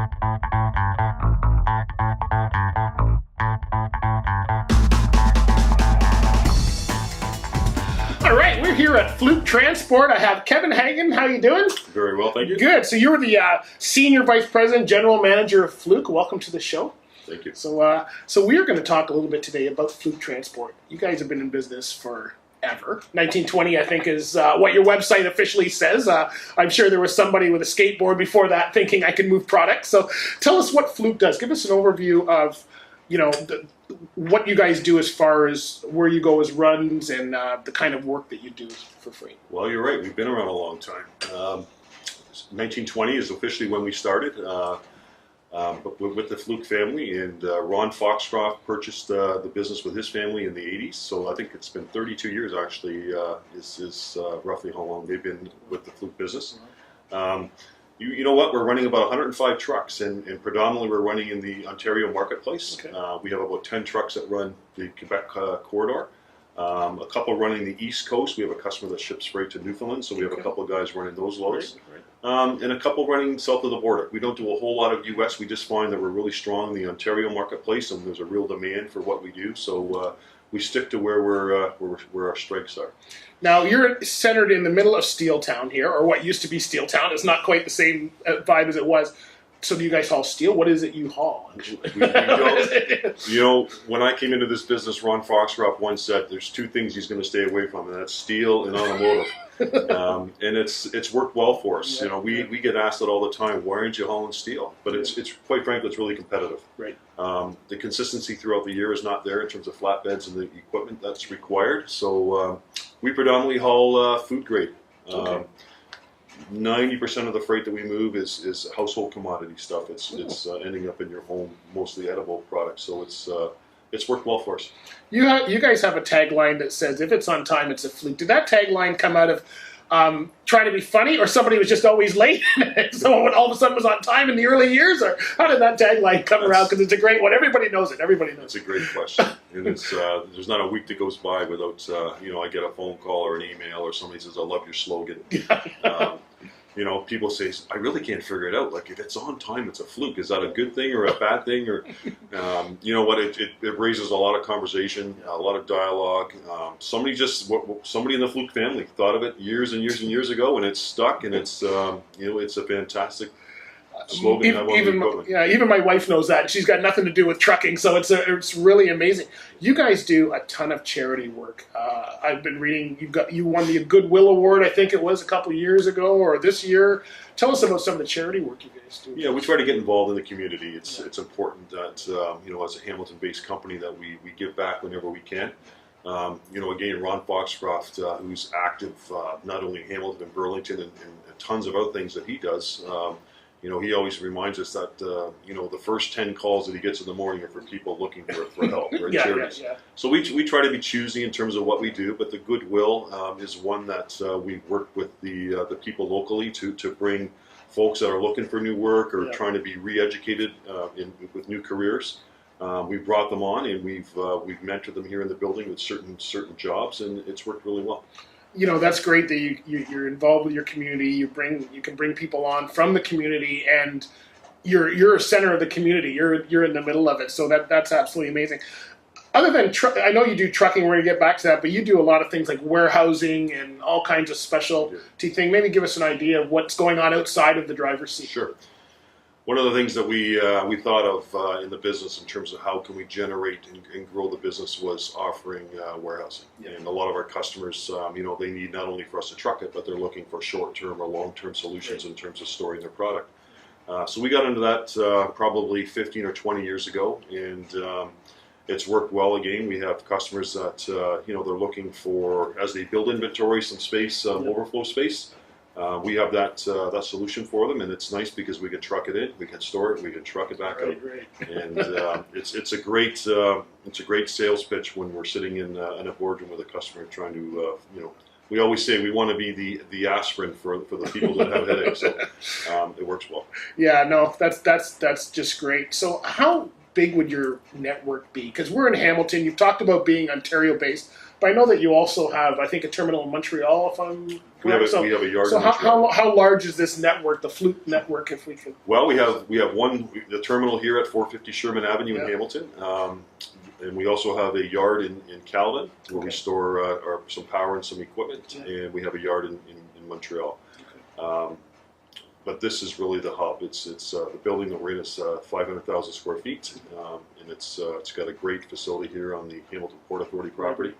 All right, we're here at Fluke Transport. I have Kevin Hagen. How you doing? Very well, thank you. Good. So you're the Senior Vice President, General Manager of Fluke. Welcome to the show. Thank you. So we are going to talk a little bit today about Fluke Transport. You guys have been in business forever. 1920, I think, is what your website officially says. I'm sure there was somebody with a skateboard before that thinking I can move products. So tell us what Fluke does. Give us an overview of, what you guys do as far as where you go as runs and the kind of work that you do for free. Well, you're right. We've been around a long time. 1920 is officially when we started, but with the Fluke family, and Ron Foxcroft purchased the business with his family in the 80s. So I think it's been 32 years actually is roughly how long they've been with the Fluke business. You know what? We're running about 105 trucks, and predominantly we're running in the Ontario marketplace. Okay. We have about 10 trucks that run the Quebec corridor. A couple running the East Coast. We have a customer that ships freight to Newfoundland, so we have a couple of guys running those loads. Right. And a couple running south of the border. We don't do a whole lot of U.S. We just find that we're really strong in the Ontario marketplace, and there's a real demand for what we do. So we stick to where our strengths are. Now, you're centered in the middle of Steeltown here, or what used to be Steeltown. It's not quite the same vibe as it was. So do you guys haul steel? What is it you haul? We don't. When I came into this business, Ron Foxcroft once said there's two things he's going to stay away from, and that's steel and automotive. And it's worked well for us. Yeah. We get asked that all the time, why aren't you hauling steel? But it's quite frankly, it's really competitive. Right. The consistency throughout the year is not there in terms of flatbeds and the equipment that's required. So we predominantly haul food grade. Okay. 90% of the freight that we move is household commodity stuff. It's ending up in your home, mostly edible products. So it's worked well for us. You guys have a tagline that says, if it's on time, it's a Fluke. Did that tagline come out of trying to be funny, or somebody was just always late? Someone all of a sudden was on time in the early years? Or how did that tagline come around? Because it's a great one. Everybody knows it. Everybody knows it. It's a great question. And it's there's not a week that goes by without, I get a phone call or an email or somebody says, I love your slogan. People say, I really can't figure it out. Like, if it's on time, it's a fluke. Is that a good thing or a bad thing? Or, you know what? It raises a lot of conversation, a lot of dialogue. Somebody in the Fluke family thought of it years and years and years ago, and it's stuck. And it's it's a fantastic slogan. Even my wife knows that. She's got nothing to do with trucking, so it's really amazing. You guys do a ton of charity work. I've been reading. You won the Goodwill Award, I think it was a couple of years ago or this year. Tell us about some of the charity work you guys do. Yeah, we try to get involved in the community. It's important that as a Hamilton-based company that we give back whenever we can. Again, Ron Foxcroft, who's active not only in Hamilton and Burlington and tons of other things that he does. He always reminds us that, the first 10 calls that he gets in the morning are for people looking for help or charities. Yeah. So we try to be choosy in terms of what we do, but the Goodwill is one that we work with the people locally to bring folks that are looking for new work or trying to be re-educated with new careers. We've brought them on, and we've mentored them here in the building with certain jobs, and it's worked really well. That's great that you're involved with your community. You can bring people on from the community, and you're a center of the community. You're in the middle of it, so that's absolutely amazing. Other than I know you do trucking. We're going to get back to that, but you do a lot of things like warehousing and all kinds of specialty things. Maybe give us an idea of what's going on outside of the driver's seat. Sure. One of the things that we thought of in the business in terms of how can we generate and grow the business was offering warehousing. Yeah. And a lot of our customers, they need not only for us to truck it, but they're looking for short-term or long-term solutions in terms of storing their product. So we got into that probably 15 or 20 years ago, and it's worked well again. We have customers that, they're looking for, as they build inventory, some space, overflow space. We have that solution for them, and it's nice because we can truck it in, we can store it, we can truck it back out, and it's a great sales pitch when we're sitting in a boardroom with a customer trying to we always say we want to be the aspirin for the people that have headaches, so it works well. Yeah, no, that's just great. So how big would your network be? Because we're in Hamilton. You've talked about being Ontario based. But I know that you also have, I think, a terminal in Montreal, if I'm correct? We have a yard. So in Montreal. how large is this network, the Fluke network, if we could? Well, we have the terminal here at 450 Sherman Avenue in Hamilton, and we also have a yard in Caledon where we store some power and some equipment, and we have a yard in Montreal. But this is really the hub. It's the building that we're in is 500,000 square feet, and it's got a great facility here on the Hamilton Port Authority property,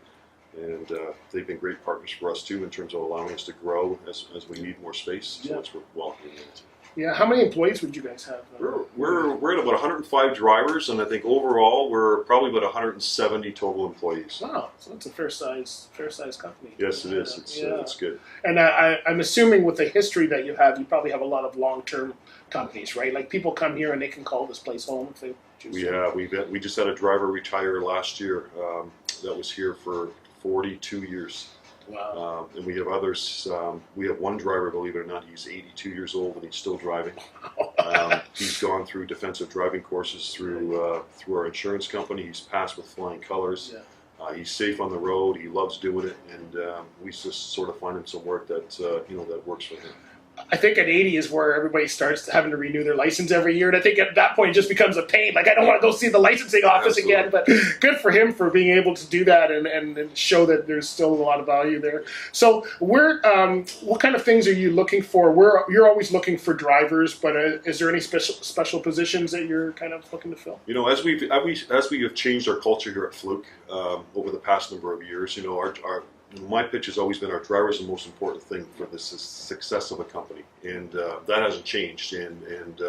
and they've been great partners for us too in terms of allowing us to grow as we need more space. So it's worked well here in Hamilton. Yeah, how many employees would you guys have? We're at about 105 drivers, and I think overall we're probably about 170 total employees. Wow, so that's a fair size company. Yes, it is. It's good. And I'm assuming with the history that you probably have a lot of long-term companies, right? Like people come here and they can call this place home if they choose. We just had a driver retire last year that was here for 42 years. Wow. And we have others. We have one driver, believe it or not, he's 82 years old and he's still driving. He's gone through defensive driving courses through our insurance company. He's passed with flying colors. Yeah. He's safe on the road. He loves doing it, and we just sort of find him some work that that works for him. I think at 80 is where everybody starts having to renew their license every year, and I think at that point it just becomes a pain. Like, I don't want to go see the licensing office again, but good for him for being able to do that and show that there's still a lot of value there. So what kind of things are you looking for? You're always looking for drivers, but is there any special positions that you're kind of looking to fill? As we have changed our culture here at Fluke over the past number of years, my pitch has always been our driver is the most important thing for the success of a company, and that hasn't changed. And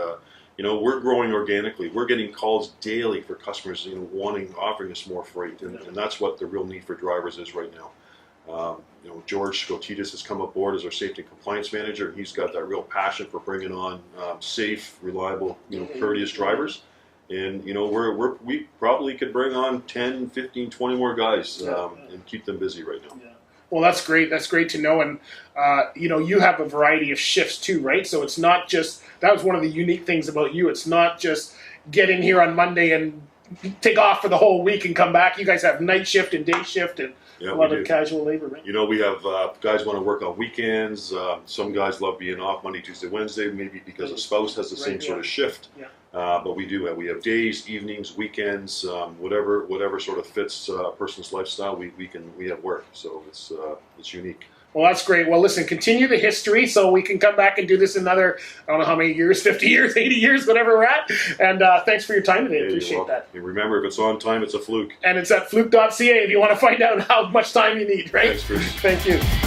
we're growing organically. We're getting calls daily for customers, offering us more freight, and that's what the real need for drivers is right now. George Skotidis has come aboard as our safety and compliance manager, and he's got that real passion for bringing on safe, reliable, courteous drivers. And we probably could bring on 10, 15, 20 more guys and keep them busy right now. Yeah. Well, that's great. That's great to know. And you have a variety of shifts too, right? So it's not just that was one of the unique things about you. It's not just get in here on Monday and take off for the whole week and come back. You guys have night shift and day shift and a lot of casual labor, right? We have guys want to work on weekends. Some guys love being off Monday, Tuesday, Wednesday, maybe because a spouse has the same sort of shift. Yeah. But we have days, evenings, weekends, whatever sort of fits a person's lifestyle. We have work, so it's unique. Well, that's great. Well, listen, continue the history so we can come back and do this another, I don't know how many years, 50 years, 80 years, whatever we're at. And thanks for your time today. I appreciate that. And remember, if it's on time, it's a Fluke. And it's at fluke.ca if you want to find out how much time you need, right? Thanks, Chris. Thank you.